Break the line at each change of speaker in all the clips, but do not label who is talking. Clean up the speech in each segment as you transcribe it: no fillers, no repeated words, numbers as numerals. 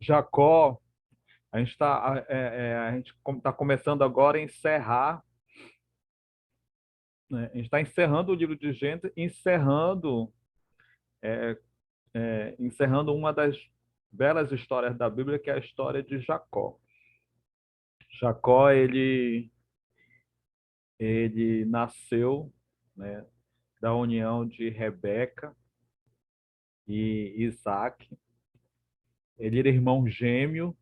Jacó, a gente está começando agora a encerrar, né? A gente está encerrando o livro de Gênesis, encerrando uma das belas histórias da Bíblia, que é a história de Jacó. Jacó, ele nasceu, né, da união de Rebeca e Isaac. Ele era irmão gêmeo,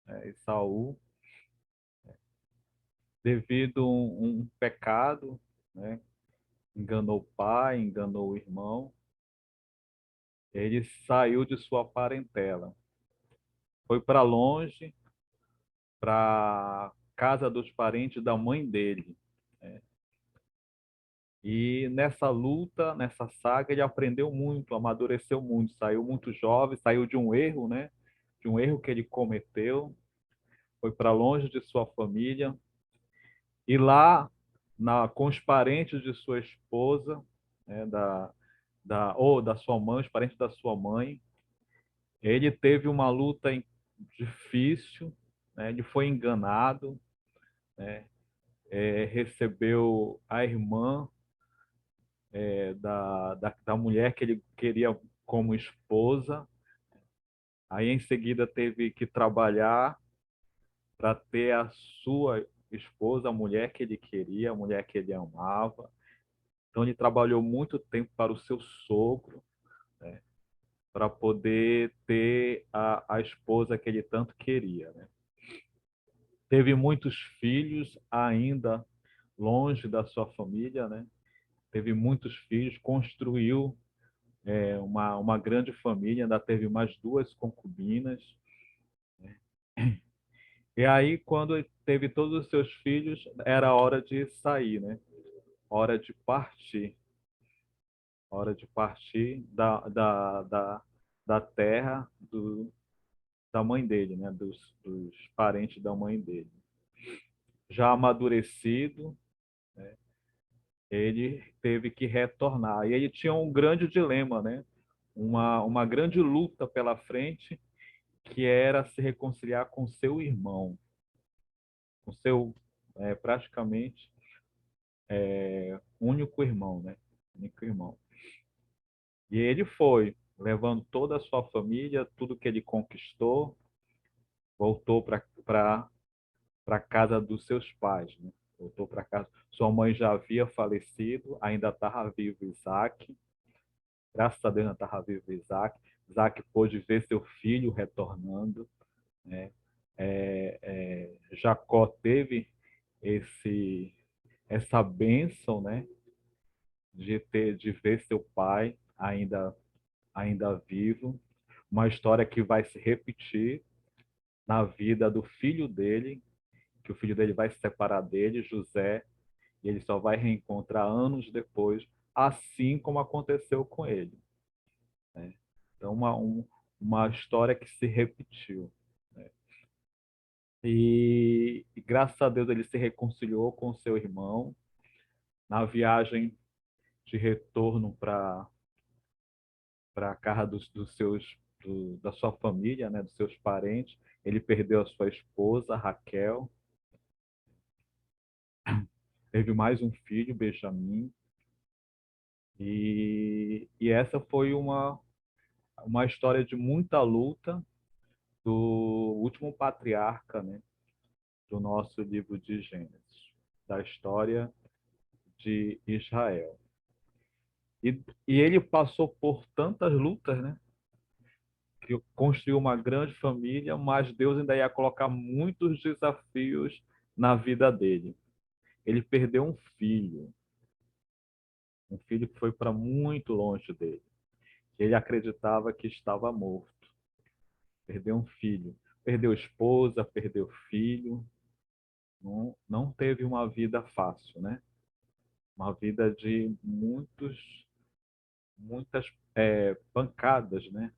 né, Esaú, devido a um pecado, né, enganou o pai, enganou o irmão. Ele saiu de sua parentela, foi para longe, para casa dos parentes da mãe dele, né? E nessa luta, nessa saga, ele aprendeu muito, amadureceu muito, saiu muito jovem, saiu de um erro, né? De um erro que ele cometeu, foi para longe de sua família e lá com os parentes de sua esposa, né? Ou da sua mãe, os parentes da sua mãe, ele teve uma luta difícil, né? Ele foi enganado, né? Recebeu a irmã da mulher que ele queria como esposa. Aí, em seguida, teve que trabalhar para ter a sua esposa, a mulher que ele queria, a mulher que ele amava. Então, ele trabalhou muito tempo para o seu sogro, né, para poder ter a esposa que ele tanto queria, né? Teve muitos filhos ainda longe da sua família, né? Teve muitos filhos, construiu uma grande família, ainda teve mais duas concubinas. E aí, quando teve todos os seus filhos, era hora de sair, né? Hora de partir. Hora de partir da terra da mãe dele, né? Dos parentes da mãe dele. Já amadurecido, ele teve que retornar. E ele tinha um grande dilema, né? Uma grande luta pela frente, que era se reconciliar com seu irmão, com seu praticamente único irmão, né? Único irmão. E ele foi, levando toda a sua família, tudo que ele conquistou, voltou para a casa dos seus pais, né? Voltou para casa. Sua mãe já havia falecido, ainda estava vivo Isaac. Graças a Deus ainda estava vivo Isaac. Isaac pôde ver seu filho retornando, né? Jacó teve esse essa bênção, né, de ver seu pai ainda vivo, uma história que vai se repetir na vida do filho dele, que o filho dele vai se separar dele, José, e ele só vai reencontrar anos depois, assim como aconteceu com ele, né? Então, uma história que se repetiu, né? E graças a Deus ele se reconciliou com seu irmão na viagem de retorno para a casa da sua família, né, dos seus parentes. Ele perdeu a sua esposa, Raquel, teve mais um filho, Benjamim, e essa foi uma história de muita luta do último patriarca, né, do nosso livro de Gênesis, da história de Israel. E ele passou por tantas lutas, né, que construiu uma grande família, mas Deus ainda ia colocar muitos desafios na vida dele. Ele perdeu um filho que foi para muito longe dele. Ele acreditava que estava morto. Perdeu um filho, perdeu esposa, perdeu filho. Não teve uma vida fácil, né? Uma vida de muitas pancadas, né?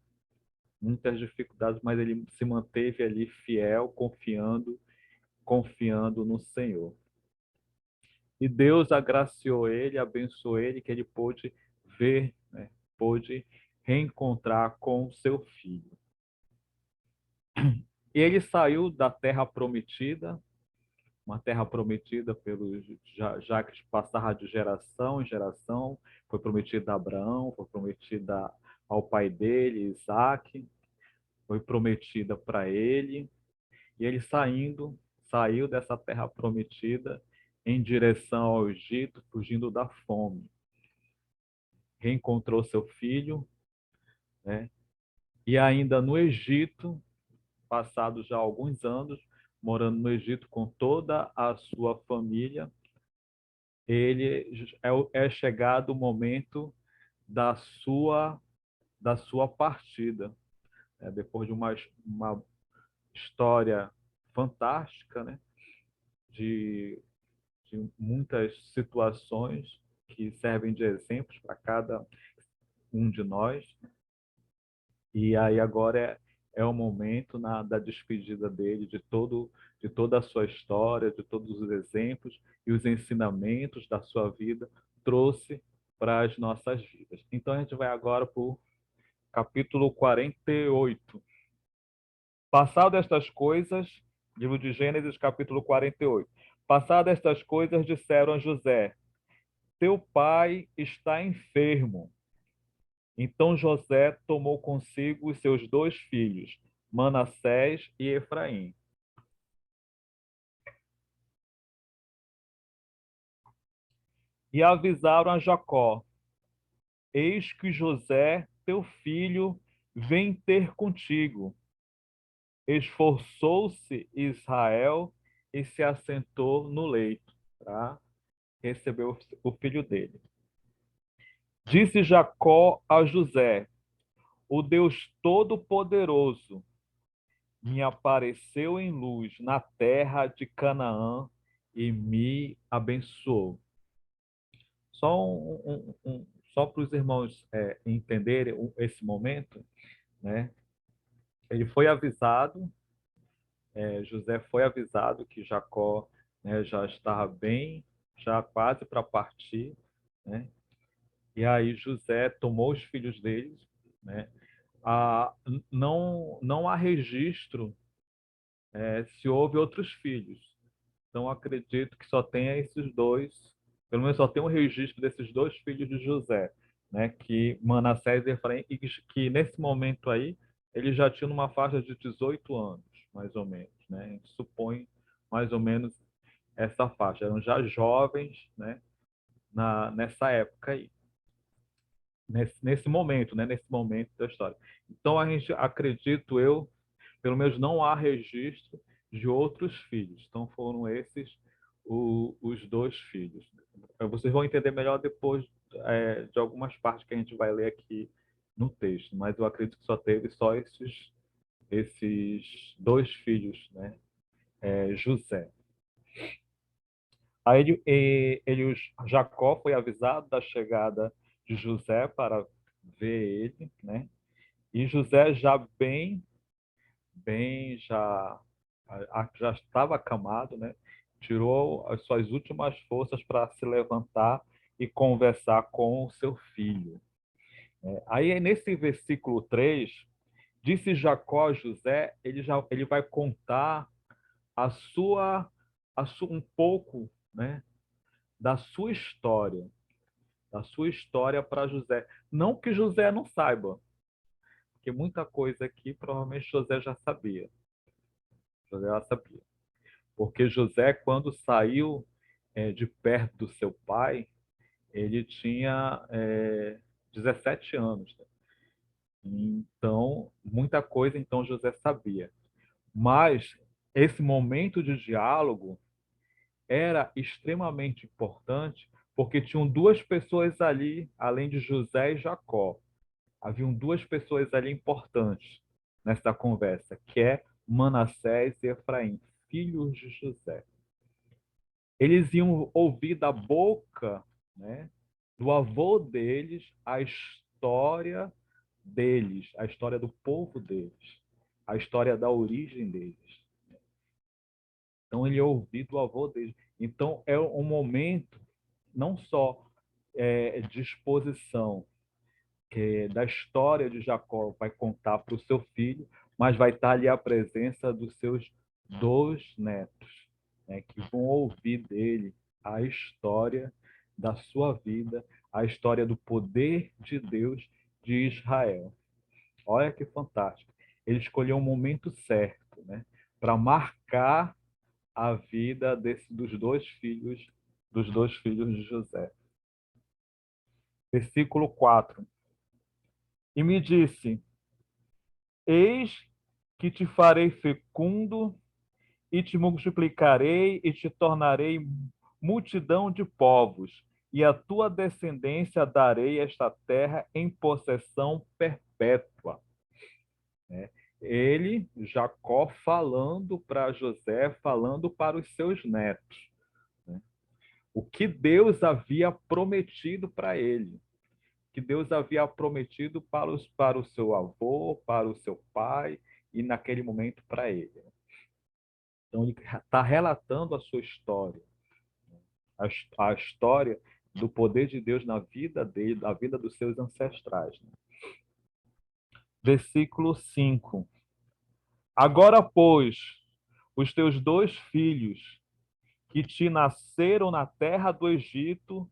Muitas dificuldades, mas ele se manteve ali fiel, confiando no Senhor. E Deus agraciou ele, abençoou ele, que ele pôde ver, né? Pôde reencontrar com seu filho. E ele saiu da terra prometida, uma terra prometida pelos, já que passava de geração em geração, foi prometida a Abraão, foi prometida ao pai dele, Isaque, foi prometida para ele, e ele saiu dessa terra prometida em direção ao Egito, fugindo da fome. Reencontrou seu filho, né? E ainda no Egito, passados já alguns anos, morando no Egito com toda a sua família, ele é chegado o momento da sua partida, né? Depois de uma história fantástica, né? de, de muitas situações que servem de exemplos para cada um de nós. E aí agora é o momento da despedida dele, de toda a sua história, de todos os exemplos e os ensinamentos da sua vida trouxe para as nossas vidas. Então a gente vai agora para o capítulo 48. Passado estas coisas, livro de Gênesis, capítulo 48. Passado estas coisas, disseram a José: teu pai está enfermo. Então José tomou consigo os seus dois filhos, Manassés e Efraim. E avisaram a Jacó: eis que José, teu filho, vem ter contigo. Esforçou-se Israel e se assentou no leito para receber o filho dele. Disse Jacó a José: o Deus Todo-Poderoso me apareceu em luz na terra de Canaã e me abençoou. Só para os irmãos entenderem esse momento, né? Ele foi avisado, José foi avisado que Jacó, né, já estava bem, já quase para partir, né? E aí José tomou os filhos deles, né? Ah, não há registro se houve outros filhos. Então acredito que só tenha esses dois, pelo menos só tem um registro desses dois filhos de José, né? Que Manassés e Efraim, e que nesse momento aí ele já tinha uma faixa de 18 anos, mais ou menos, né? A gente supõe mais ou menos essa faixa. Eram já jovens, né? Nessa época aí, nesse momento, né? Nesse momento da história. Então a gente, acredito eu, pelo menos não há registro de outros filhos. Então foram esses os dois filhos. Vocês vão entender melhor depois de algumas partes que a gente vai ler aqui no texto, mas eu acredito que só teve só esses dois filhos, né? José. Aí Jacó foi avisado da chegada de José para ver ele, né? E José já bem já estava acamado, né? Tirou as suas últimas forças para se levantar e conversar com o seu filho. Aí, nesse versículo 3, disse Jacó a José, ele vai contar a sua, um pouco, né, da sua história para José. Não que José não saiba, porque muita coisa aqui provavelmente José já sabia. José já sabia. Porque José, quando saiu de perto do seu pai, ele tinha 17 anos. Né? Então, muita coisa então José sabia. Mas esse momento de diálogo era extremamente importante porque tinham duas pessoas ali, além de José e Jacó. Haviam duas pessoas ali importantes nessa conversa, que é Manassés e Efraim, filhos de José. Eles iam ouvir da boca, né, do avô deles a história do povo deles, a história da origem deles. Então ele ia ouvir do avô deles. Então é um momento não só de exposição da história de Jacó vai contar para o seu filho, mas vai estar ali a presença dos seus dois netos, né, que vão ouvir dele a história da sua vida, a história do poder de Deus de Israel. Olha que fantástico. Ele escolheu um momento certo, né, para marcar a vida dos dois filhos de José. Versículo 4. E me disse: Eis que te farei fecundo e te multiplicarei e te tornarei multidão de povos, e a tua descendência darei esta terra em possessão perpétua. Né? Ele, Jacó, falando para José, falando para os seus netos, né? O que Deus havia prometido para ele, que Deus havia prometido para o seu avô, para o seu pai e naquele momento para ele. Então ele está relatando a sua história, a história do poder de Deus na vida dele, da vida dos seus ancestrais. Né? Versículo 5. Agora, pois, os teus dois filhos que te nasceram na terra do Egito,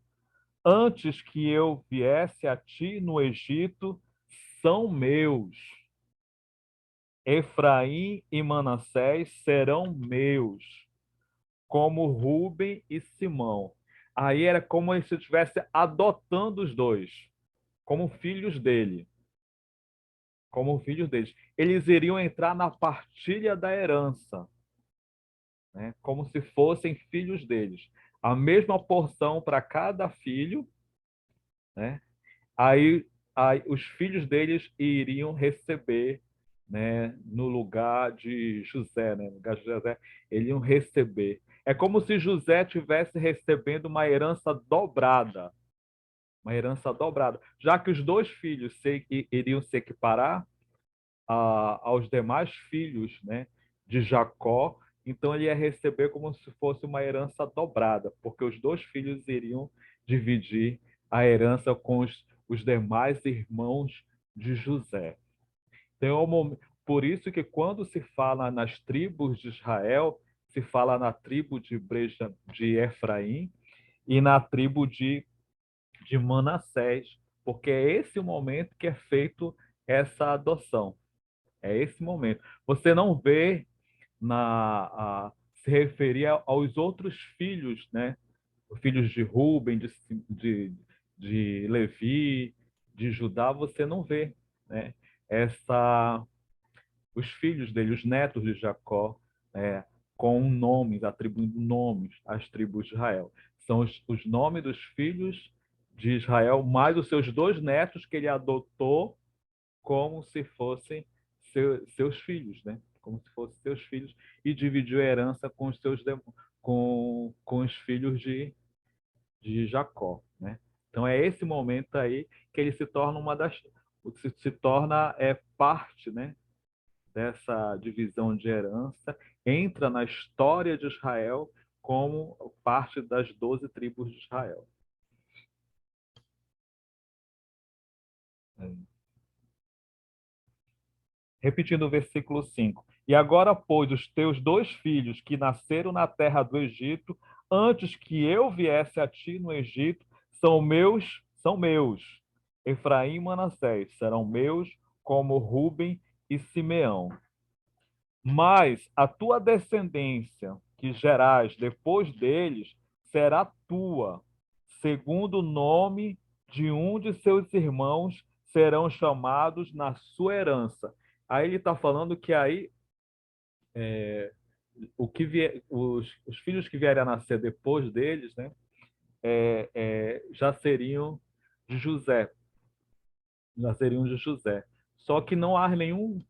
antes que eu viesse a ti no Egito, são meus. Efraim e Manassés serão meus, como Rúben e Simão. Aí era como se estivesse adotando os dois, como filhos dele, como filhos deles. Eles iriam entrar na partilha da herança, né? Como se fossem filhos deles. A mesma porção para cada filho, né? Aí os filhos deles iriam receber, né, no lugar de José, né, no lugar de José, eles iam receber. É como se José tivesse recebendo uma herança dobrada, já que os dois filhos iriam se equiparar aos demais filhos, né, de Jacó, então ele ia receber como se fosse uma herança dobrada, porque os dois filhos iriam dividir a herança com os demais irmãos de José. Então, por isso que quando se fala nas tribos de Israel, se fala na tribo de Efraim e na tribo de Manassés, porque é esse o momento que é feito essa adoção. É esse momento. Você não vê se referir aos outros filhos, né? Os filhos de Rubem, de, de Levi, de Judá, você não vê, né? Essa, os filhos dele, os netos de Jacó, né? Com nomes, atribuindo nomes às tribos de Israel. São os nomes dos filhos de Israel, mais os seus dois netos que ele adotou como se fossem seus filhos, né? Como se fossem seus filhos, e dividiu a herança com com os filhos de Jacó, né? Então é esse momento aí que ele se torna se torna parte, né, dessa divisão de herança, entra na história de Israel como parte das 12 tribos de Israel. Repetindo o versículo 5. E agora, pois, os teus dois filhos que nasceram na terra do Egito, antes que eu viesse a ti no Egito, são meus. Efraim e Manassés serão meus, como Ruben e Simeão. Mas a tua descendência, que gerás depois deles, será tua, segundo o nome de um de seus irmãos, serão chamados na sua herança. Aí ele está falando que aí os filhos que vierem a nascer depois deles, né, já seriam de José, já seriam de José. Só que não há nenhum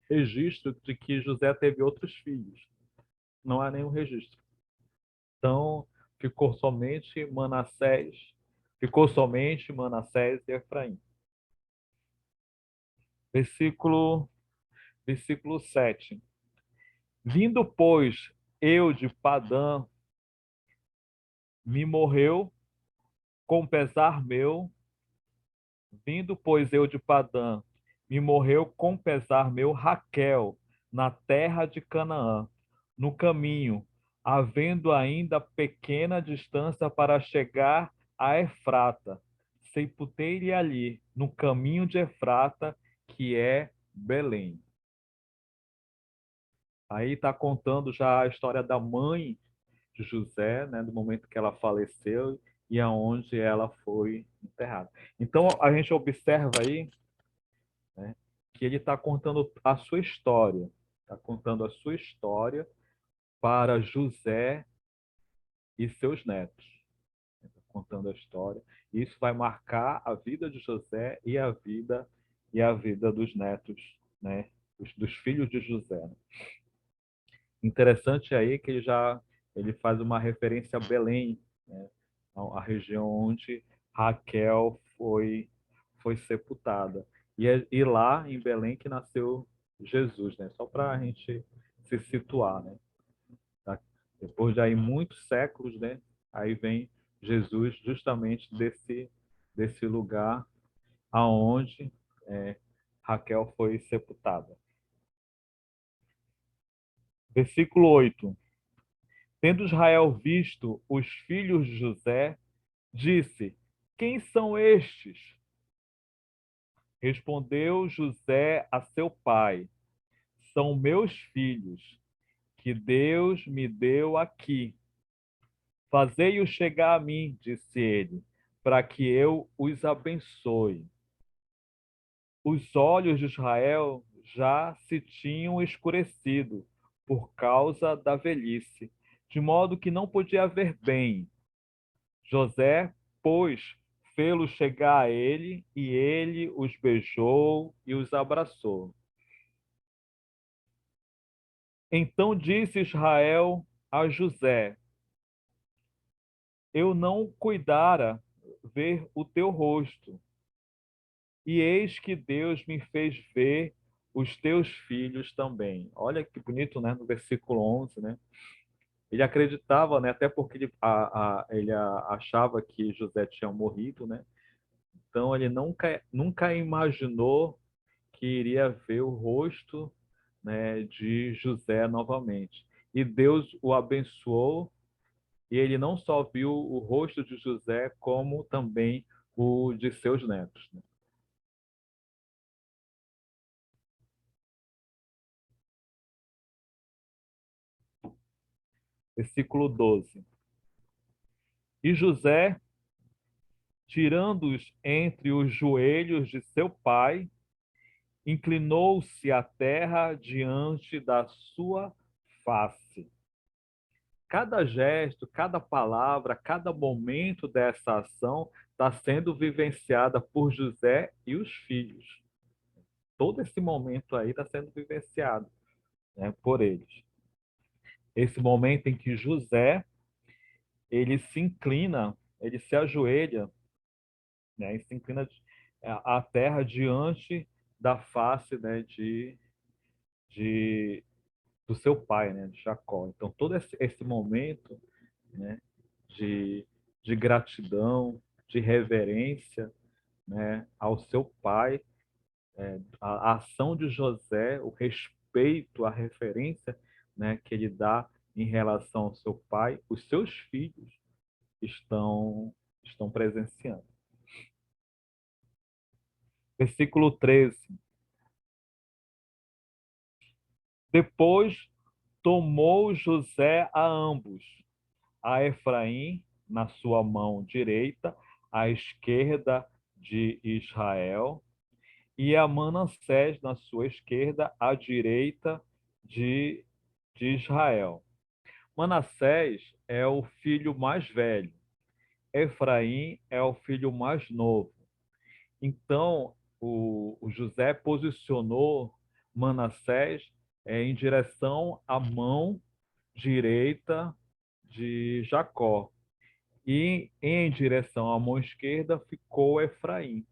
registro de que José teve outros filhos. Não há nenhum registro. Então, ficou somente Manassés e Efraim. Versículo, versículo 7. Vindo, pois, eu de Padã, me morreu com pesar meu, vindo, pois, eu de Padã, me morreu com pesar meu Raquel, na terra de Canaã, no caminho, havendo ainda pequena distância para chegar a Efrata. Sepultei-lhe ali, no caminho de Efrata, que é Belém. Aí está contando já a história da mãe de José, né, do momento que ela faleceu e aonde ela foi enterrada. Então a gente observa aí, né, que ele está contando a sua história, está contando a sua história para José e seus netos, tá contando a história. E isso vai marcar a vida de José e a vida dos netos, né, dos filhos de José. Interessante aí que ele faz uma referência a Belém, né? A região onde Raquel foi sepultada. E lá em Belém que nasceu Jesus, né? Só para a gente se situar, né? Tá? Depois de aí muitos séculos, né? Aí vem Jesus justamente desse lugar aonde Raquel foi sepultada. Versículo 8. Tendo Israel visto os filhos de José, disse: Quem são estes? Respondeu José a seu pai: São meus filhos, que Deus me deu aqui. Fazei-os chegar a mim, disse ele, para que eu os abençoe. Os olhos de Israel já se tinham escurecido por causa da velhice, de modo que não podia ver bem. José, pois, fê-los chegar a ele, e ele os beijou e os abraçou. Então disse Israel a José: Eu não cuidara ver o teu rosto, e eis que Deus me fez ver os teus filhos também. Olha que bonito, né? No versículo 11, né? Ele acreditava, né? Até porque ele achava que José tinha morrido, né? Então ele nunca imaginou que iria ver o rosto, né, de José novamente. E Deus o abençoou, e ele não só viu o rosto de José, como também o de seus netos, né? Versículo 12. E José, tirando-os entre os joelhos de seu pai, inclinou-se à terra diante da sua face. Cada gesto, cada palavra, cada momento dessa ação está sendo vivenciada por José e os filhos. Todo esse momento aí está sendo vivenciado, né, por eles. Esse momento em que José ele se inclina, ele se ajoelha, né, e se inclina à terra diante da face, né, de do seu pai, né, de Jacó. Então todo esse momento, né, de, de gratidão, de reverência, né, ao seu pai, a ação de José, o respeito, a referência, né, que ele dá em relação ao seu pai, os seus filhos estão presenciando. Versículo 13. Depois tomou José a ambos, a Efraim na sua mão direita, à esquerda de Israel, e a Manassés na sua esquerda, à direita de Israel. Manassés é o filho mais velho, Efraim é o filho mais novo. Então, o José posicionou Manassés em direção à mão direita de Jacó, e em direção à mão esquerda ficou Efraim.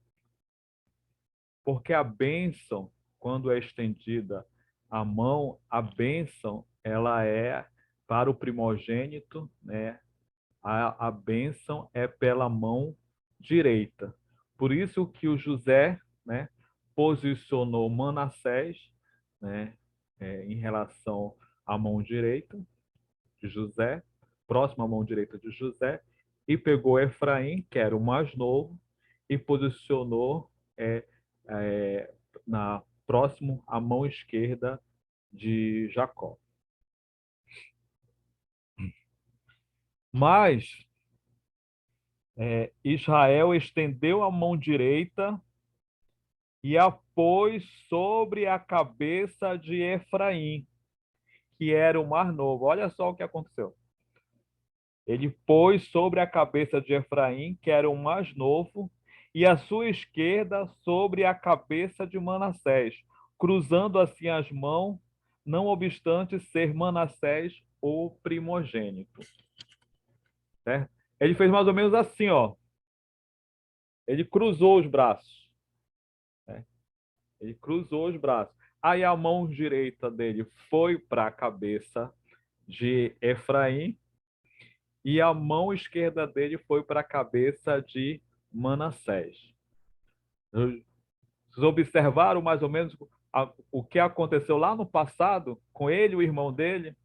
Porque a bênção, quando é estendida a mão, a bênção ela é para o primogênito, né? A bênção é pela mão direita. Por isso que o José, né, posicionou Manassés, né, em relação à mão direita de José, próximo à mão direita de José, e pegou Efraim, que era o mais novo, e posicionou é, é, na próximo à mão esquerda de Jacó. Mas Israel estendeu a mão direita e a pôs sobre a cabeça de Efraim, que era o mais novo. Olha só o que aconteceu. Ele pôs sobre a cabeça de Efraim, que era o mais novo, e a sua esquerda sobre a cabeça de Manassés, cruzando assim as mãos, não obstante ser Manassés o primogênito. Certo? Ele fez mais ou menos assim, ó. Ele cruzou os braços. Né? Ele cruzou os braços. Aí a mão direita dele foi para a cabeça de Efraim e a mão esquerda dele foi para a cabeça de Manassés. Vocês observaram mais ou menos o que aconteceu lá no passado com ele e o irmão dele?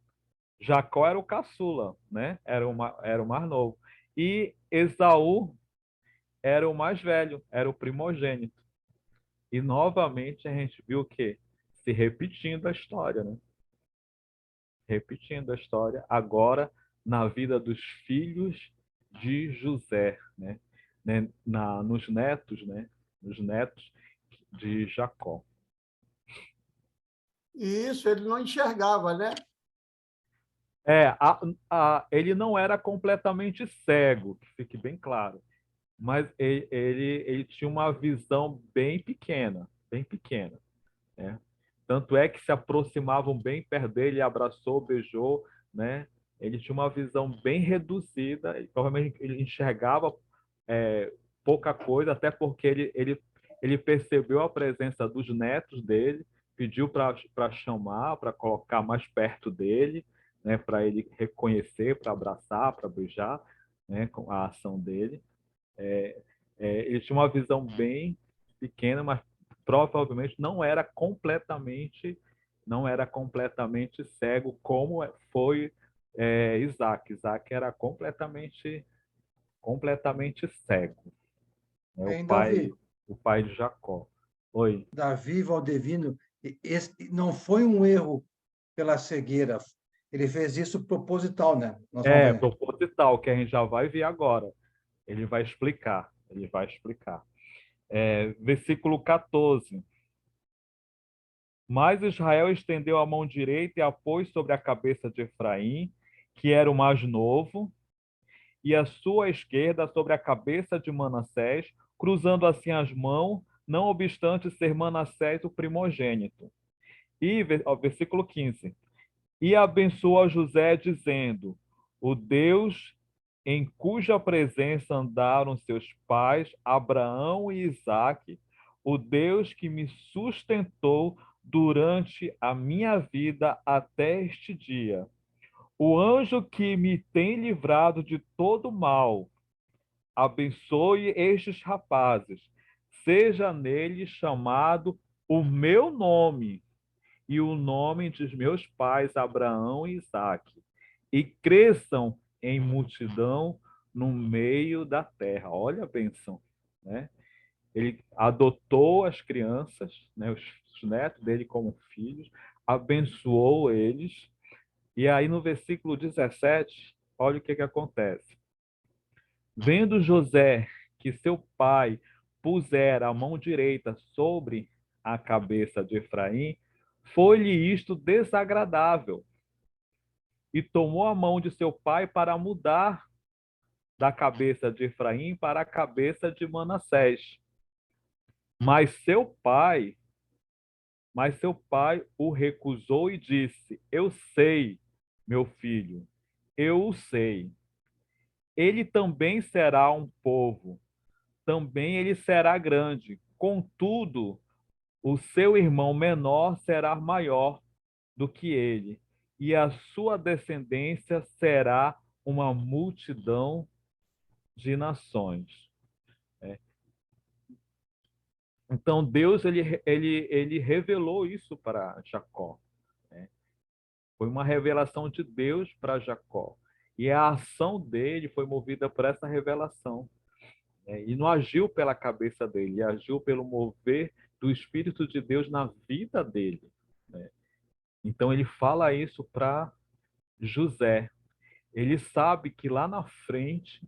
Jacó era o caçula, né? Era o mais novo. E Esaú era o mais velho, era o primogênito. E novamente a gente viu o quê? Se repetindo a história, né? Repetindo a história, agora na vida dos filhos de José, nos netos, né? Nos netos de Jacó.
E isso ele não enxergava, né?
É, ele não era completamente cego, que fique bem claro, mas ele tinha uma visão bem pequena, né? Tanto é que se aproximavam bem perto dele, abraçou, beijou, né? Ele tinha uma visão bem reduzida, e provavelmente ele enxergava pouca coisa, até porque ele percebeu a presença dos netos dele, pediu para chamar, para colocar mais perto dele, né? Para ele reconhecer, para abraçar, para beijar, né? Com a ação dele. Ele tinha uma visão bem pequena, mas provavelmente não era completamente cego como foi Isaac. Isaac era completamente cego, né? o
Em
pai
Davi,
o pai de Jacó. Oi.
Davi Valdevino, não foi um erro pela cegueira. Ele fez isso proposital, né? Nós vamos ver.
Proposital, que a gente já vai ver agora. Ele vai explicar. Versículo 14. Mas Israel estendeu a mão direita e a pôs sobre a cabeça de Efraim, que era o mais novo, e a sua esquerda sobre a cabeça de Manassés, cruzando assim as mãos, não obstante ser Manassés o primogênito. E, versículo 15. E abençoa José, dizendo: O Deus em cuja presença andaram seus pais, Abraão e Isaque, o Deus que me sustentou durante a minha vida até este dia. O anjo que me tem livrado de todo mal, abençoe estes rapazes, seja neles chamado o meu nome e o nome dos meus pais, Abraão e Isaque, e cresçam em multidão no meio da terra. Olha a bênção, né? Ele adotou as crianças, né, os netos dele como filhos, abençoou eles, e aí no versículo 17, olha o que acontece. Vendo José que seu pai pusera a mão direita sobre a cabeça de Efraim, foi-lhe isto desagradável, e tomou a mão de seu pai para mudar da cabeça de Efraim para a cabeça de Manassés. Mas seu pai, mas seu pai o recusou e disse: Eu sei, meu filho, eu o sei. Ele também será um povo, também ele será grande. Contudo, o seu irmão menor será maior do que ele, e a sua descendência será uma multidão de nações. É. Então Deus ele revelou isso para Jacó, né? Foi uma revelação de Deus para Jacó. E a ação dele foi movida por essa revelação, né? E não agiu pela cabeça dele, agiu pelo mover do Espírito de Deus na vida dele, né? Então ele fala isso para José. Ele sabe que lá na frente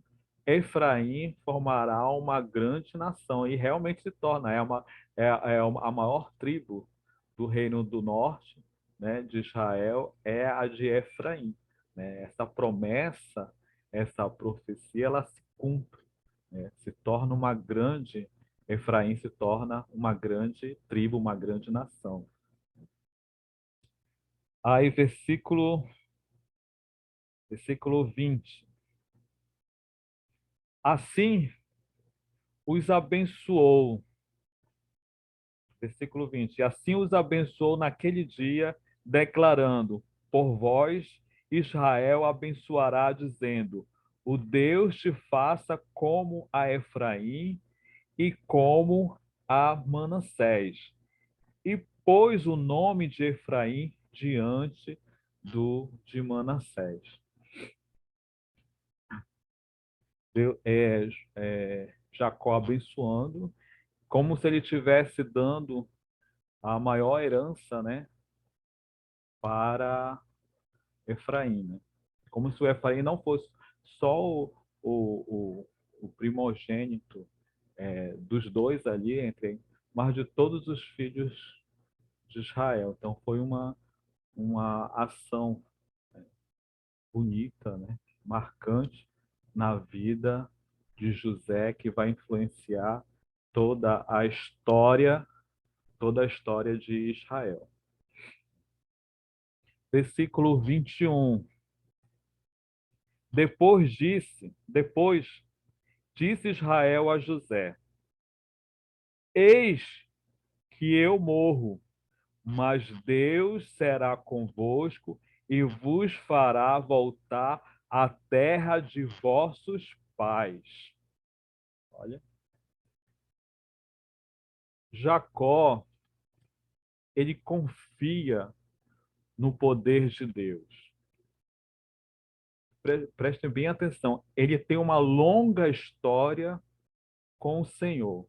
Efraim formará uma grande nação e realmente se torna a maior tribo do reino do norte, né, de Israel é a de Efraim, né? Essa promessa, essa profecia, ela se cumpre, né? Se torna uma grande Efraim se torna uma grande tribo, uma grande nação. Aí versículo 20. Assim os abençoou. Versículo 20. E assim os abençoou naquele dia, declarando: por vós Israel abençoará, dizendo: o Deus te faça como a Efraim e como a Manassés. E pôs o nome de Efraim diante do de Manassés. Jacó abençoando, como se ele estivesse dando a maior herança, né, para Efraim, né? Como se o Efraim não fosse só o primogênito dos dois ali, mas de todos os filhos de Israel. Então foi uma ação bonita, né, marcante na vida de José, que vai influenciar toda a história, toda a história de Israel. Versículo 21. Depois disse Israel a José: eis que eu morro, mas Deus será convosco e vos fará voltar à terra de vossos pais. Olha, Jacó, ele confia no poder de Deus. Prestem bem atenção, ele tem uma longa história com o Senhor.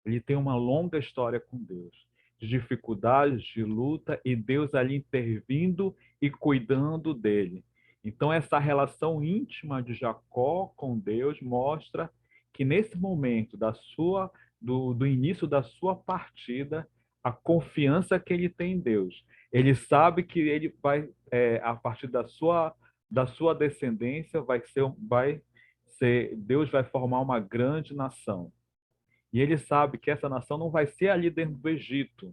Ele tem uma longa história com Deus, de dificuldades, de luta, e Deus ali intervindo e cuidando dele. Então, essa relação íntima de Jacó com Deus mostra que nesse momento do início da sua partida, a confiança que ele tem em Deus. Ele sabe que ele vai, a partir da sua descendência, Deus vai formar uma grande nação. E ele sabe que essa nação não vai ser ali dentro do Egito,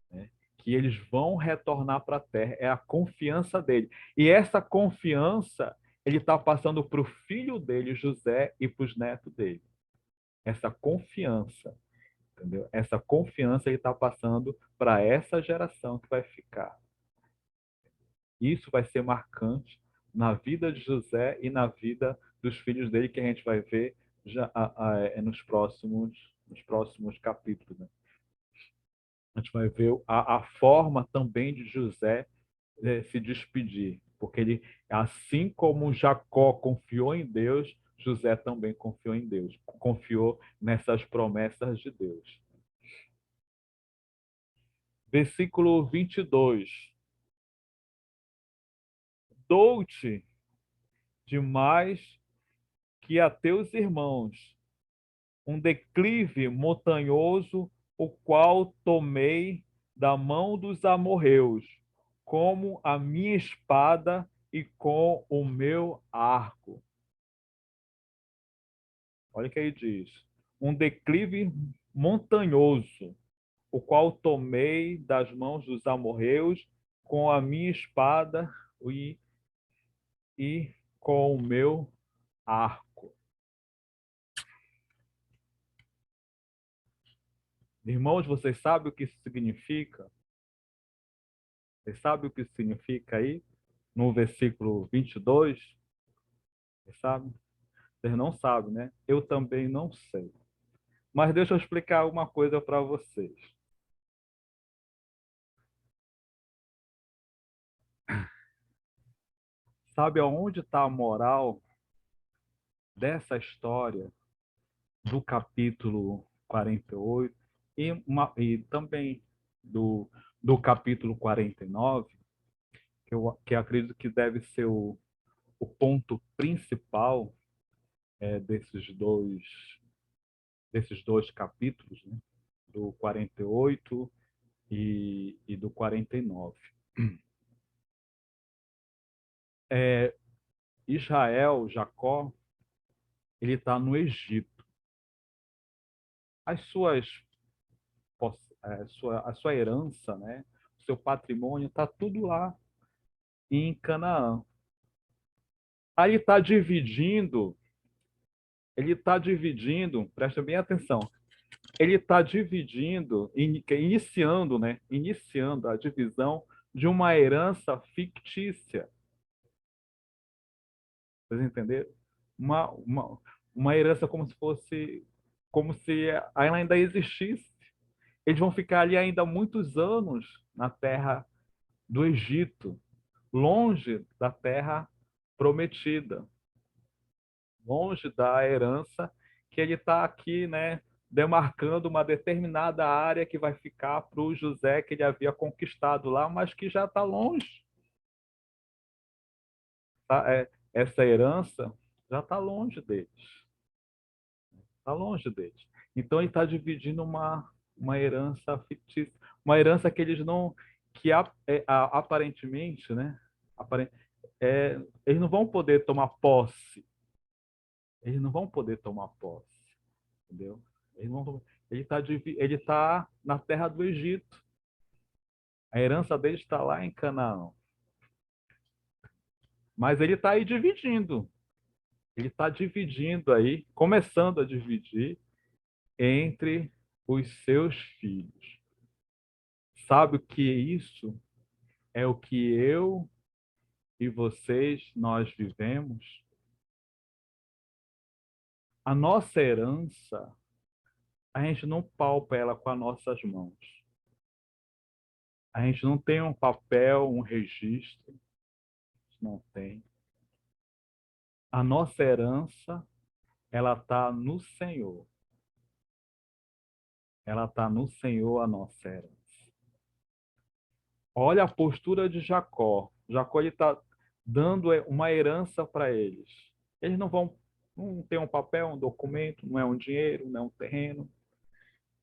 né? Que eles vão retornar para a terra. É a confiança dele. E essa confiança ele está passando para o filho dele, José, e para os netos dele. Essa confiança, entendeu? Essa confiança ele está passando para essa geração que vai ficar. Isso vai ser marcante na vida de José e na vida dos filhos dele, que a gente vai ver já nos próximos capítulos, né? A gente vai ver a forma também de José se despedir, porque ele, assim como Jacó confiou em Deus, José também confiou em Deus, confiou nessas promessas de Deus. Versículo 22. Dou-te de mais que a teus irmãos um declive montanhoso, o qual tomei da mão dos amorreus, como a minha espada e com o meu arco. Olha o que aí diz. Um declive montanhoso, o qual tomei das mãos dos amorreus, com a minha espada e, e com o meu arco. Irmãos, vocês sabem o que isso significa? Vocês sabem o que isso significa aí? No versículo 22? Vocês sabem? Vocês não sabem, né? Eu também não sei. Mas deixa eu explicar uma coisa para vocês. Sabe aonde está a moral dessa história do capítulo 48 e também do capítulo 49, que eu acredito que deve ser o ponto principal desses dois capítulos, né? Do 48 e do 49. Israel, Jacó, ele está no Egito. As suas, a sua herança, né? O seu patrimônio está tudo lá em Canaã. Aí ele está dividindo, presta bem atenção, ele está dividindo, iniciando, né? Iniciando a divisão de uma herança fictícia. Vocês entenderam? Uma herança como se ela ainda existisse. Eles vão ficar ali ainda muitos anos na terra do Egito, longe da terra prometida, longe da herança que ele está aqui, né, demarcando uma determinada área que vai ficar para o José que ele havia conquistado lá, mas que já está longe. Tá? Essa herança já está longe deles. Está longe deles. Então ele está dividindo uma herança fictícia, uma herança que eles não, que aparentemente, né? apare- eles não vão poder tomar posse. Eles não vão poder tomar posse, entendeu? Ele está na terra do Egito. A herança dele está lá em Canaã. Mas ele está aí dividindo. Ele está dividindo aí, começando a dividir entre os seus filhos. Sabe o que isso é o que eu e vocês, nós vivemos? A nossa herança, a gente não palpa ela com as nossas mãos. A gente não tem um papel, um registro, não tem. A nossa herança, ela está no Senhor. Ela está no Senhor, a nossa herança. Olha a postura de Jacó. Jacó está dando uma herança para eles. Eles não tem um papel, um documento, não é um dinheiro, não é um terreno,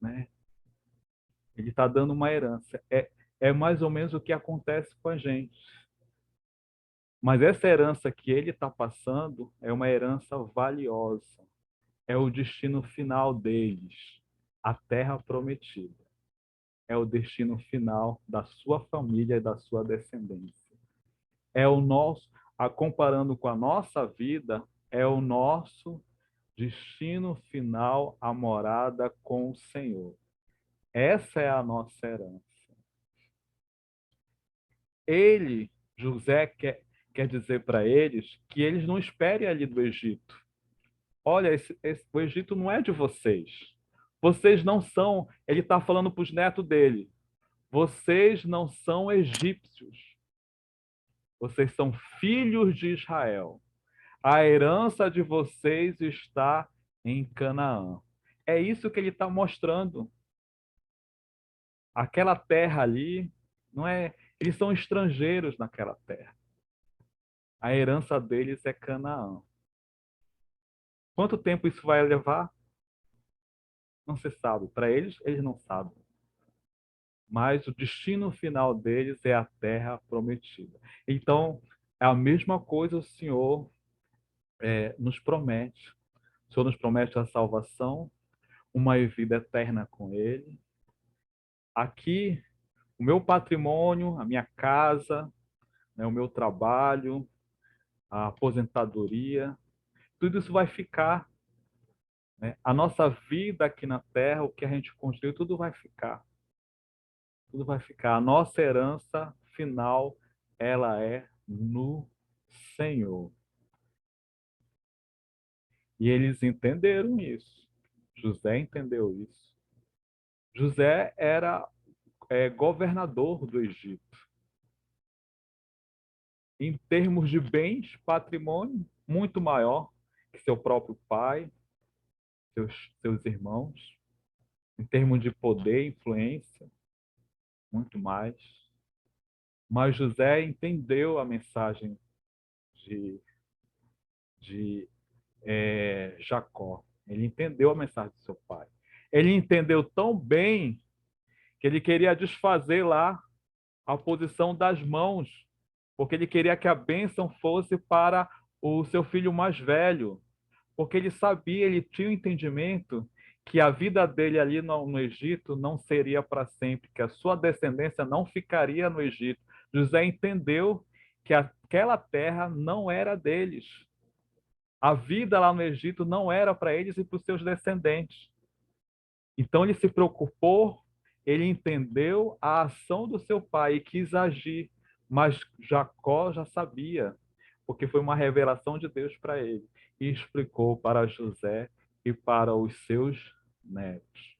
né? Ele está dando uma herança. É mais ou menos o que acontece com a gente. Mas essa herança que ele está passando é uma herança valiosa. É o destino final deles, a terra prometida. É o destino final da sua família e da sua descendência. É o nosso, comparando com a nossa vida, é o nosso destino final, a morada com o Senhor. Essa é a nossa herança. Ele, José, quer dizer para eles que eles não esperem ali do Egito. Olha, o Egito não é de vocês. Vocês não são. Ele está falando para os netos dele. Vocês não são egípcios. Vocês são filhos de Israel. A herança de vocês está em Canaã. É isso que ele está mostrando. Aquela terra ali, não é? Eles são estrangeiros naquela terra. A herança deles é Canaã. Quanto tempo isso vai levar? Não se sabe. Para eles, eles não sabem. Mas o destino final deles é a terra prometida. Então, é a mesma coisa o Senhor nos promete. O Senhor nos promete a salvação, uma vida eterna com Ele. Aqui, o meu patrimônio, a minha casa, né, o meu trabalho, a aposentadoria, tudo isso vai ficar. Né? A nossa vida aqui na terra, o que a gente construiu, tudo vai ficar. Tudo vai ficar. A nossa herança final, ela é no Senhor. E eles entenderam isso. José entendeu isso. José era governador do Egito. Em termos de bens, patrimônio muito maior que seu próprio pai, seus irmãos. Em termos de poder, influência, muito mais. Mas José entendeu a mensagem de, de Jacó. Ele entendeu a mensagem do seu pai. Ele entendeu tão bem que ele queria desfazer lá a posição das mãos, porque ele queria que a bênção fosse para o seu filho mais velho, porque ele sabia, ele tinha o entendimento que a vida dele ali no Egito não seria para sempre, que a sua descendência não ficaria no Egito. José entendeu que aquela terra não era deles. A vida lá no Egito não era para eles e para os seus descendentes. Então ele se preocupou, ele entendeu a ação do seu pai e quis agir, mas Jacó já sabia, porque foi uma revelação de Deus para ele, e explicou para José e para os seus netos.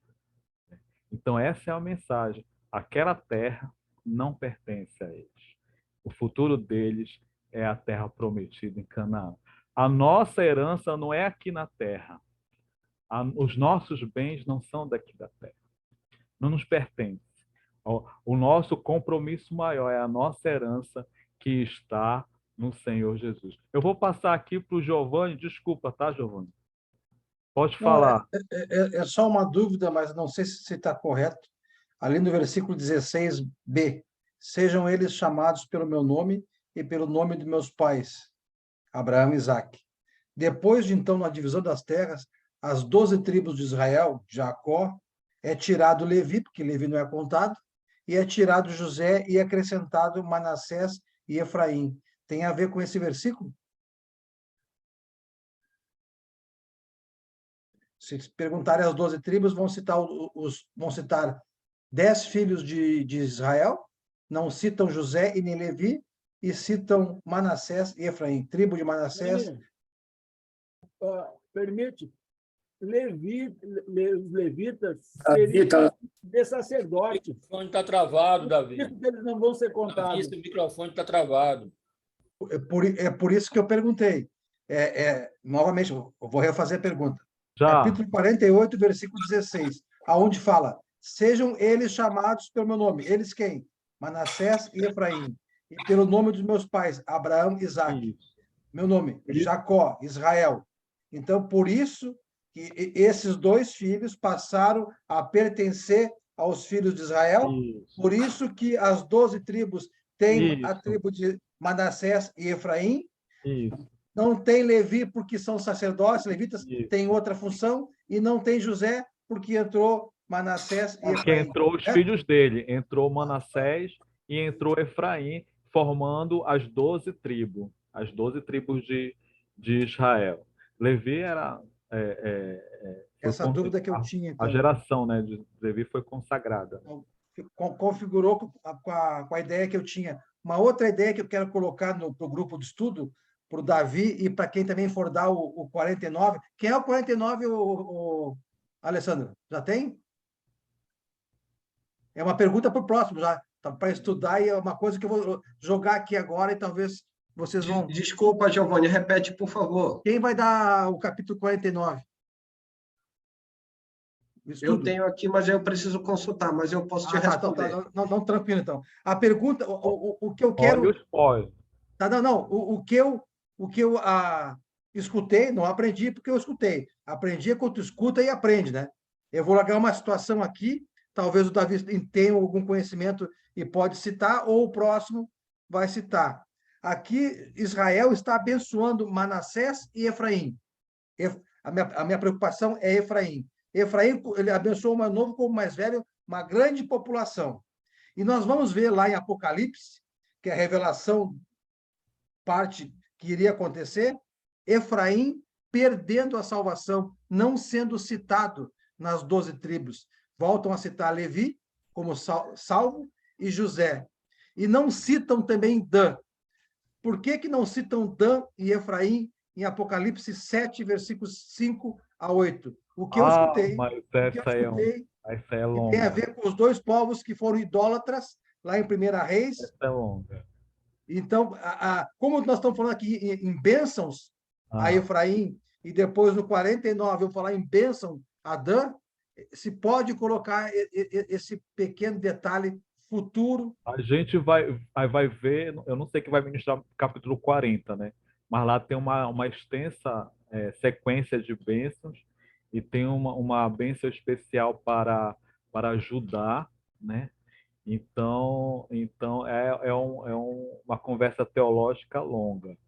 Então essa é a mensagem. Aquela terra não pertence a eles. O futuro deles é a terra prometida em Canaã. A nossa herança não é aqui na terra. Os nossos bens não são daqui da terra. Não nos pertence. O nosso compromisso maior é a nossa herança que está no Senhor Jesus. Eu vou passar aqui para o Giovanni. Desculpa, tá, Giovanni? Pode
Não,
falar.
é só uma dúvida, mas não sei se está correto. Ali no versículo 16b, sejam eles chamados pelo meu nome e pelo nome de meus pais, Abraão e Isaque. Depois de, então, na divisão das terras, as 12 tribos de Israel, Jacó, é tirado Levi, porque Levi não é contado, e é tirado José e acrescentado Manassés e Efraim. Tem a ver com esse versículo? Se perguntarem as 12 tribos, vão citar 10 filhos de Israel, não citam José e nem Levi, e citam Manassés e Efraim, tribo de Manassés.
Permite, os levitas seriam de sacerdote.
O microfone está travado, Davi.
Por isso eles não vão ser contados.
Davi, o microfone está travado.
É por isso que eu perguntei. Novamente, eu vou refazer a pergunta.
Já.
Capítulo 48, versículo 16, aonde fala: sejam eles chamados pelo meu nome. Eles quem? Manassés e Efraim. E pelo nome dos meus pais, Abraão e Isaque. Meu nome, Jacó, Israel. Então, por isso que esses dois filhos passaram a pertencer aos filhos de Israel. Isso. Por isso que as 12 tribos têm a tribo de Manassés e Efraim.
Isso.
Não tem Levi porque são sacerdotes, levitas têm outra função, e não tem José porque entrou Manassés e Efraim.
Porque entrou os filhos dele, entrou Manassés e entrou Efraim, formando as 12 tribos de Israel. Levi era...
Essa dúvida que eu tinha. Então,
a geração, né, de Levi foi consagrada.
Configurou com a ideia que eu tinha. Uma outra ideia que eu quero colocar para o grupo de estudo, para o Davi e para quem também for dar o 49. Quem é o 49, o Alessandro? Já tem? É uma pergunta para o próximo, já, para estudar, e é uma coisa que eu vou jogar aqui agora e talvez vocês vão...
Desculpa, Giovanni, repete, por favor.
Quem vai dar o capítulo 49?
Eu tenho aqui, mas eu preciso consultar, mas eu posso te responder.
Não, tranquilo, então. A pergunta, o que eu quero...
Olha o spoiler.
O que eu escutei, não aprendi porque eu escutei. Aprendi quando tu escuta e aprende, né? Eu vou largar uma situação aqui, talvez o Davi tenha algum conhecimento e pode citar, ou o próximo vai citar. Aqui, Israel está abençoando Manassés e Efraim. A minha preocupação é Efraim. Efraim, ele abençoou o mais novo como o mais velho, uma grande população. E nós vamos ver lá em Apocalipse, que é a revelação, parte que iria acontecer, Efraim perdendo a salvação, não sendo citado nas 12 tribos. Voltam a citar Levi como salvo e José. E não citam também Dan. Por que não citam Dan e Efraim em Apocalipse 7, versículos 5 a 8? O que eu escutei,
mas
o que eu
essa aí
escutei
essa é
que tem a
longa.
ver com os dois povos que foram idólatras lá em Primeira Reis.
Essa é longa.
Então, como nós estamos falando aqui em bênçãos a
Ah,
Efraim, e depois no 49 eu vou falar em bênção a Dan, se pode colocar esse pequeno detalhe futuro.
a gente vai ver, eu não sei que vai ministrar no capítulo 40, né? Mas lá tem uma extensa sequência de bênçãos e tem uma bênção especial para Judá, né? Então uma conversa teológica longa.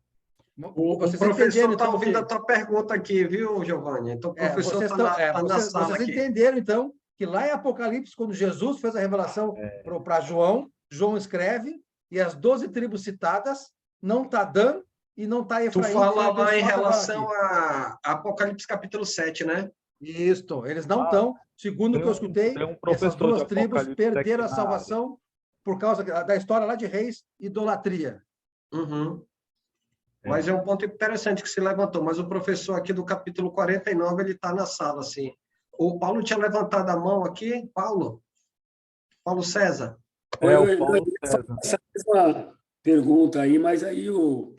O
Vocês
professor
entenderam,
está
então,
ouvindo a tua pergunta aqui, viu, Giovanni? Então, o professor
vocês,
está
estão,
tá na sala
vocês
aqui.
entenderam, então, que lá em Apocalipse, quando Jesus fez a revelação para João, João escreve, e as 12 tribos citadas, não está Dan e não está
Tu
Efraim, que
fala
foi
lá em
abençoado agora
relação
aqui.
a Apocalipse capítulo 7, né?
Isto, eles não
Ah,
estão, segundo o que eu escutei,
tem um
essas
professor de
duas tribos
Apocalipse aqui
perderam a
na área.
salvação por causa da história lá de Reis, idolatria.
Uhum.
É.
Mas é um ponto interessante que se levantou. Mas o professor aqui do capítulo 49, ele está na sala, assim. O Paulo tinha levantado a mão aqui. Paulo César.
É o
Eu
Paulo
ia fazer
César.
essa mesma pergunta aí, mas aí o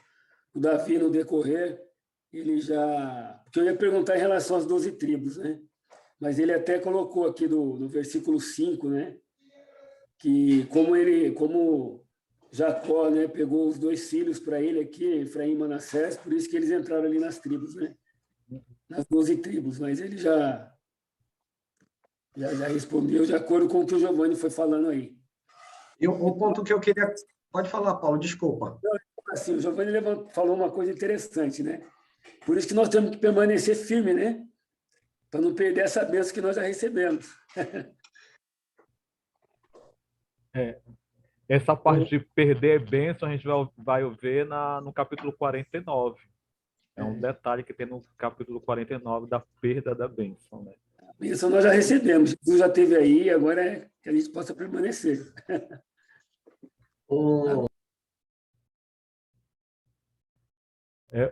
Davi, no decorrer, ele já... Porque eu ia perguntar em relação às 12 tribos, né? Mas ele até colocou aqui no versículo 5, né? Que como Jacó, né, pegou os 2 filhos para ele aqui, Efraim e Manassés, por isso que eles entraram ali nas tribos, né? Nas 12 tribos, mas ele já respondeu de acordo com o que o Giovanni foi falando aí.
E o ponto que eu queria... Pode falar, Paulo, desculpa.
Assim, o Giovanni falou uma coisa interessante, né? Por isso que nós temos que permanecer firme, né? Para não perder essa bênção que nós já recebemos.
Essa parte de perder bênção a gente vai ver no capítulo 49. É um detalhe que tem no capítulo 49 da perda da bênção, né?
A bênção nós já recebemos. Jesus já esteve aí, agora é que a gente possa permanecer.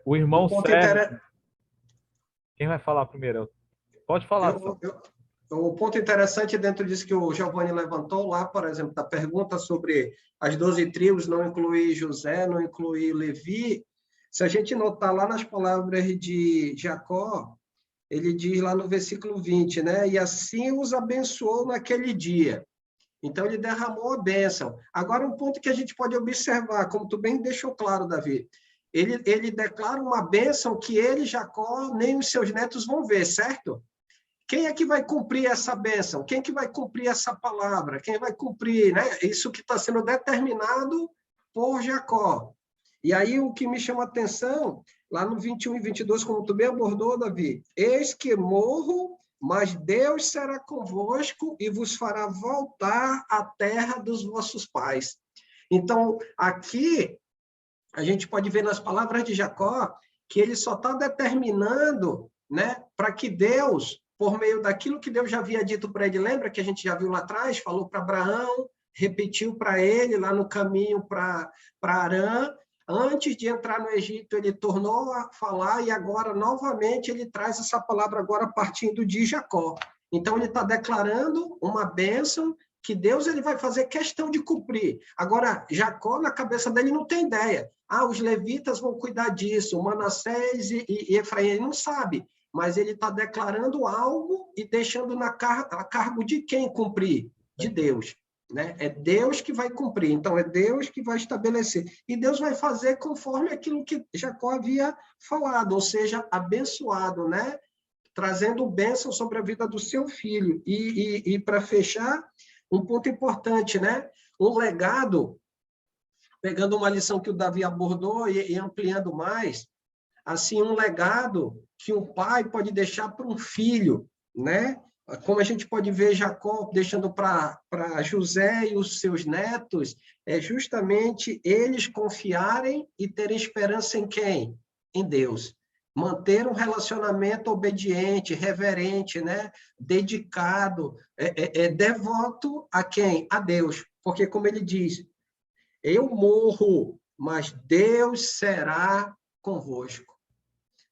O irmão
ponto
Sérgio. Quem vai falar primeiro? Pode falar.
O ponto interessante dentro disso que o Giovanni levantou lá, por exemplo, da pergunta sobre as 12 tribos, não incluir José, não incluir Levi, se a gente notar lá nas palavras de Jacó, ele diz lá no versículo 20, né? E assim os abençoou naquele dia. Então, ele derramou a bênção. Agora, um ponto que a gente pode observar, como tu bem deixou claro, Davi, ele declara uma bênção que ele, Jacó, nem os seus netos vão ver, certo? Quem é que vai cumprir essa bênção? Quem que vai cumprir essa palavra? Quem vai cumprir, né? Isso que está sendo determinado por Jacó. E aí, o que me chama a atenção, lá no 21 e 22, como tu bem abordou, Davi, eis que morro, mas Deus será convosco e vos fará voltar à terra dos vossos pais. Então, aqui, a gente pode ver nas palavras de Jacó que ele só está determinando, né, para que Deus, por meio daquilo que Deus já havia dito para ele, lembra que a gente já viu lá atrás, falou para Abraão, repetiu para ele lá no caminho para Harã, antes de entrar no Egito, ele tornou a falar e agora, novamente, ele traz essa palavra agora partindo de Jacó. Então, ele está declarando uma bênção que Deus ele vai fazer questão de cumprir. Agora, Jacó, na cabeça dele, não tem ideia. Os levitas vão cuidar disso, Manassés e Efraim, ele não sabe. Mas ele está declarando algo e deixando a cargo de quem cumprir? De Deus. Né? É Deus que vai cumprir, então é Deus que vai estabelecer. E Deus vai fazer conforme aquilo que Jacó havia falado, ou seja, abençoado, né? Trazendo bênção sobre a vida do seu filho. E para fechar, um ponto importante, né? Um legado, pegando uma lição que o Davi abordou e ampliando mais, assim, um legado que um pai pode deixar para um filho, né? Como a gente pode ver Jacó deixando para José e os seus netos, é justamente eles confiarem e terem esperança em quem? Em Deus. Manter um relacionamento obediente, reverente, né? Dedicado, devoto a quem? A Deus. Porque, como ele diz, eu morro, mas Deus será convosco.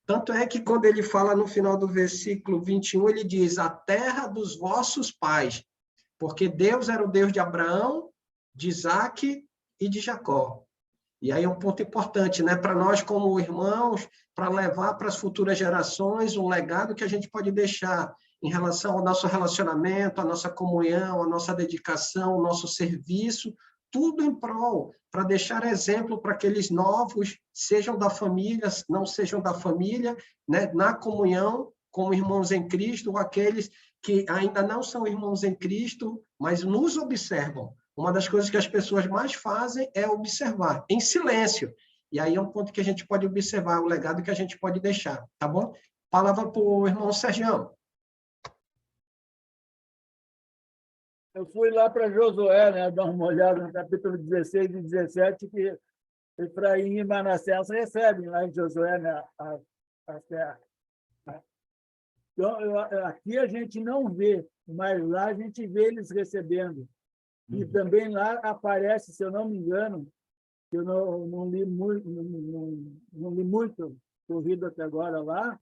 Tanto é que quando ele fala no final do versículo 21, ele diz: a terra dos vossos pais, porque Deus era o Deus de Abraão, de Isaque e de Jacó. E aí é um ponto importante, né, para nós como irmãos, para levar para as futuras gerações um legado que a gente pode deixar em relação ao nosso relacionamento, à nossa comunhão, à nossa dedicação, ao nosso serviço, tudo em prol, para deixar exemplo para aqueles novos, sejam da família, não sejam da família, né, na comunhão, como irmãos em Cristo, ou aqueles que ainda não são irmãos em Cristo, mas nos observam. Uma das coisas que as pessoas mais fazem é observar, em silêncio. E aí é um ponto que a gente pode observar, o legado que a gente pode deixar, tá bom? Palavra para o irmão Sergião.
Eu fui lá para Josué, né, dar uma olhada no capítulo 16 e 17, que Efraim e Manassés recebem lá em Josué, né, a terra. Então, aqui a gente não vê, mas lá a gente vê eles recebendo. E também lá aparece, se eu não me engano, eu não li muito, não li muito corrido até agora lá,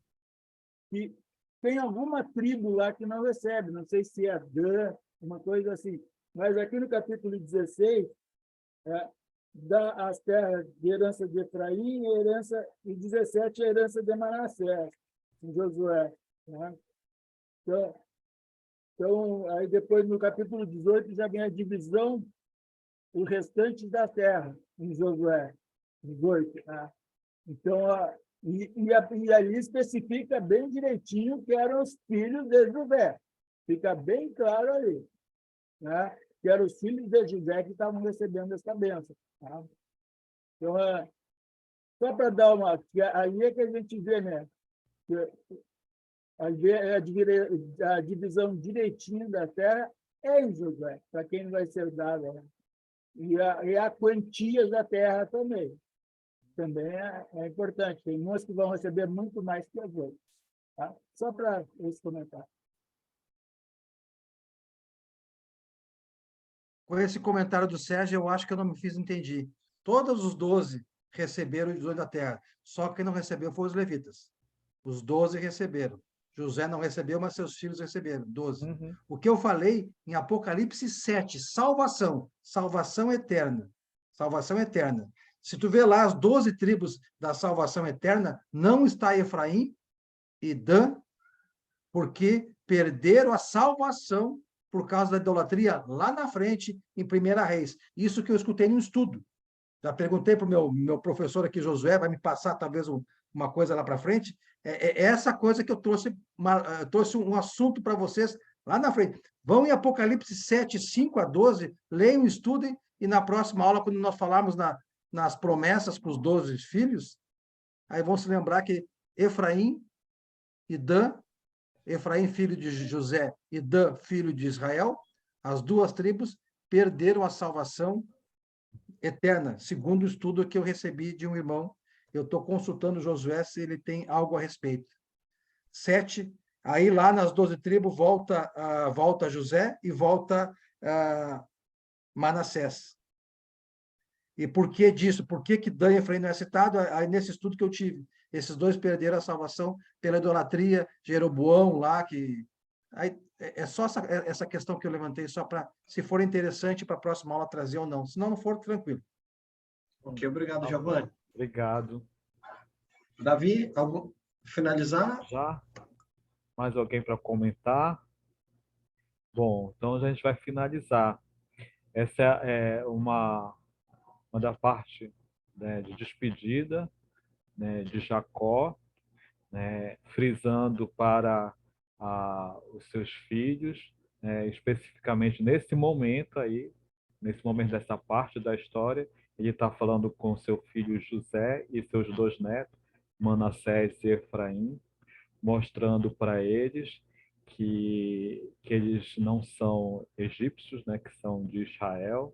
que tem alguma tribo lá que não recebe, não sei se é Dan, uma coisa assim. Mas aqui no capítulo 16, dá as terras de herança de Efraim e 17 a herança de Manassés, em Josué. Né? Então, aí depois no capítulo 18 já vem a divisão, o restante da terra, em Josué 18. Né? Então, e ali especifica bem direitinho que eram os filhos de José. Fica bem claro ali, né? Que eram os filhos de José que estavam recebendo essa bênção. Tá? Então, só para dar uma... Aí é que a gente vê, né? A divisão direitinho da terra é em Josué, para quem vai ser dada. Né? E a quantia da terra também. Também é importante. Tem umas que vão receber muito mais que as outras. Tá? Só para esse comentário.
Com esse comentário do Sérgio, eu acho que eu não me fiz entender. Todos os 12 receberam os 12 da terra, só quem não recebeu foram os levitas. Os 12 receberam. José não recebeu, mas seus filhos receberam, 12.
Uhum.
O que eu falei em Apocalipse 7, salvação, salvação eterna. Salvação eterna. Se tu vê lá as 12 tribos da salvação eterna, não está Efraim e Dan, porque perderam a salvação por causa da idolatria lá na frente, em 1 Reis. Isso que eu escutei no estudo. Já perguntei para o meu professor aqui, Josué, vai me passar talvez uma coisa lá para frente. É essa coisa que eu trouxe um assunto para vocês lá na frente. Vão em Apocalipse 7, 5 a 12, leiam, estudem, e na próxima aula, quando nós falarmos nas promessas para os 12 filhos, aí vão se lembrar que Efraim e Dan, Efraim, filho de José, e Dan, filho de Israel, as duas tribos perderam a salvação eterna, segundo o estudo que eu recebi de um irmão. Eu estou consultando Josué se ele tem algo a respeito. 7, aí lá nas 12 tribos volta José e volta Manassés. E por que disso? Por que Dan e Efraim não é citado? Aí nesse estudo que eu tive, esses dois perderam a salvação pela idolatria, Jeroboão lá, que... Aí, é só essa questão que eu levantei, só para, se for interessante, para a próxima aula trazer ou não. Se não for, tranquilo.
Ok, obrigado, Giovanni.
Obrigado.
Davi, finalizar?
Já? Mais alguém para comentar? Bom, então a gente vai finalizar. Essa é uma da parte, né, de despedida, né, de Jacó, né, frisando para os seus filhos, né, especificamente nesse momento aí, nesse momento dessa parte da história, ele está falando com seu filho José e seus dois netos, Manassés e Efraim, mostrando para eles que eles não são egípcios, né, que são de Israel,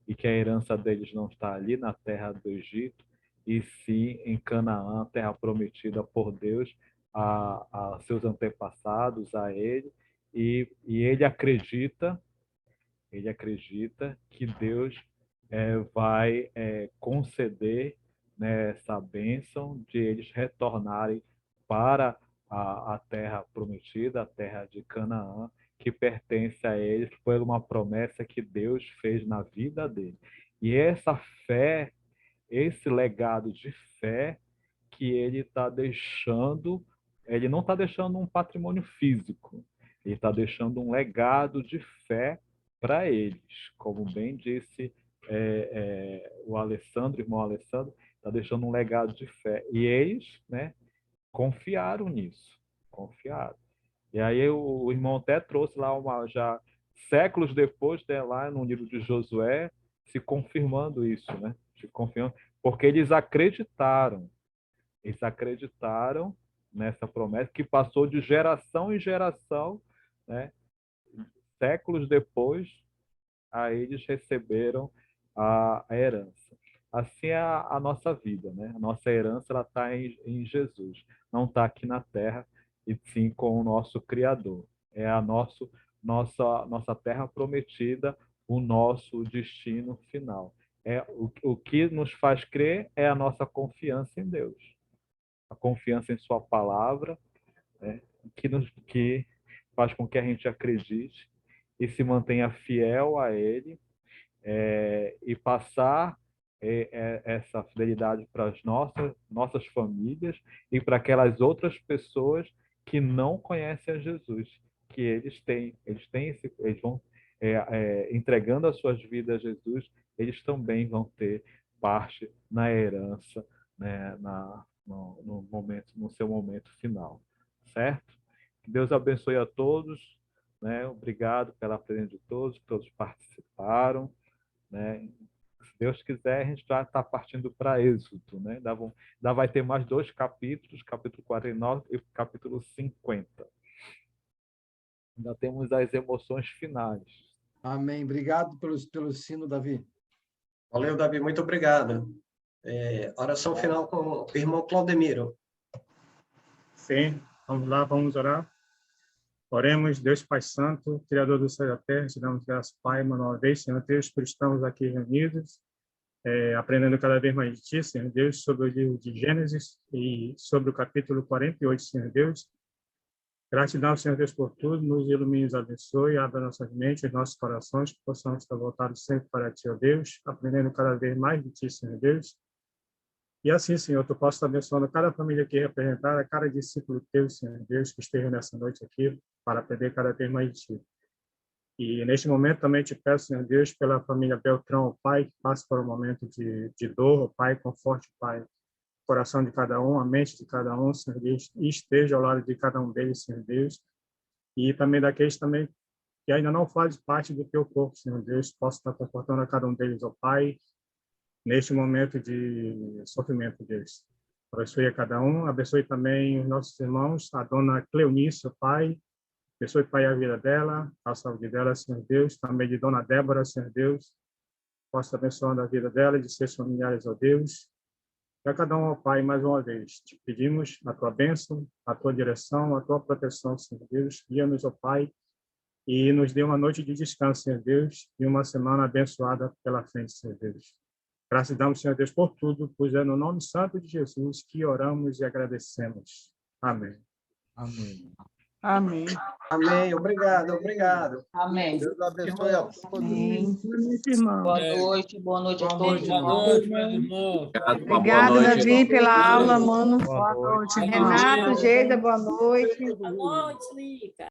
e que a herança deles não está ali na terra do Egito, e sim em Canaã, terra prometida por Deus a seus antepassados, a ele, e ele acredita que Deus vai conceder, né, essa bênção de eles retornarem para a terra prometida, a terra de Canaã, que pertence a eles por uma promessa que Deus fez na vida dele. E essa fé, esse legado de fé que ele está deixando, ele não está deixando um patrimônio físico, ele está deixando um legado de fé para eles, como bem disse o Alessandro, irmão Alessandro, está deixando um legado de fé. E eles, né, confiaram nisso, confiaram. E aí o irmão até trouxe lá já séculos depois, né, lá no livro de Josué, se confirmando isso, né? Se confirmando, porque eles acreditaram nessa promessa que passou de geração em geração, né? Séculos depois, aí eles receberam a herança. Assim é a nossa vida, né? A nossa herança ela está em Jesus, não está aqui na terra, e sim com o nosso Criador. É a nossa terra prometida, o nosso destino final. O que nos faz crer é a nossa confiança em Deus, a confiança em Sua palavra, né? Que faz com que a gente acredite e se mantenha fiel a Ele, e passar essa fidelidade para as nossas famílias e para aquelas outras pessoas que não conhecem a Jesus, que eles vão entregando as suas vidas a Jesus, eles também vão ter parte na herança, né, no seu momento final, certo? Que Deus abençoe a todos, né? Obrigado pela presença de todos participaram, né? Se Deus quiser, a gente já está partindo para Êxodo, né? Ainda vai ter mais 2 capítulos, capítulo 49 e capítulo 50. Ainda temos as emoções finais.
Amém. Obrigado pelo sino, Davi.
Valeu, Davi, muito obrigado. Oração final com o irmão Claudemiro.
Sim, vamos lá, vamos orar. Oremos, Deus Pai Santo, Criador do céu e da terra, te damos graças, Pai, uma nova vez, Senhor Deus, por estamos aqui reunidos, aprendendo cada vez mais de Ti, Senhor Deus, sobre o livro de Gênesis e sobre o capítulo 48, Senhor Deus. Gratidão, Senhor Deus, por tudo, nos ilumine, nos abençoe, abra nossas mentes, nossos corações, que possamos estar voltados sempre para Ti, ó Deus, aprendendo cada vez mais de Ti, Senhor Deus. E assim, Senhor, Tu possas estar abençoando cada família aqui representada, cada discípulo Teu, Senhor Deus, que esteja nessa noite aqui, para aprender cada vez mais de Ti. E neste momento também te peço, Senhor Deus, pela família Beltrão, ó Pai, que passe por um momento de dor, ó Pai, conforte, Pai, o coração de cada um, a mente de cada um, Senhor Deus, e esteja ao lado de cada um deles, Senhor Deus, e também daqueles também que ainda não fazem parte do Teu corpo, Senhor Deus, possa estar confortando a cada um deles, ó Pai, neste momento de sofrimento deles. Abençoe a cada um, abençoe também os nossos irmãos, a dona Cleonice, ó Pai, abençoe, Pai, a vida dela, a saúde dela, Senhor Deus, também de dona Débora, Senhor Deus, possa abençoando a vida dela e de seus familiares, ó Deus. E a cada um, ó Pai, mais uma vez, te pedimos a Tua bênção, a Tua direção, a Tua proteção, Senhor Deus. Guia-nos, ó Pai, e nos dê uma noite de descanso, Senhor Deus, e uma semana abençoada pela frente, Senhor Deus. Graças damos, Senhor Deus, por tudo, pois é no nome santo de Jesus que oramos e agradecemos. Amém.
Amém.
Amém.
Amém, obrigado.
Amém.
Deus abençoe a todos.
Amém. Boa noite a todos.
Boa noite, meus irmãos.
Obrigada, Davi, pela aula, mano.
Boa noite.
Renato, Geida, boa noite.
Boa noite, Lica.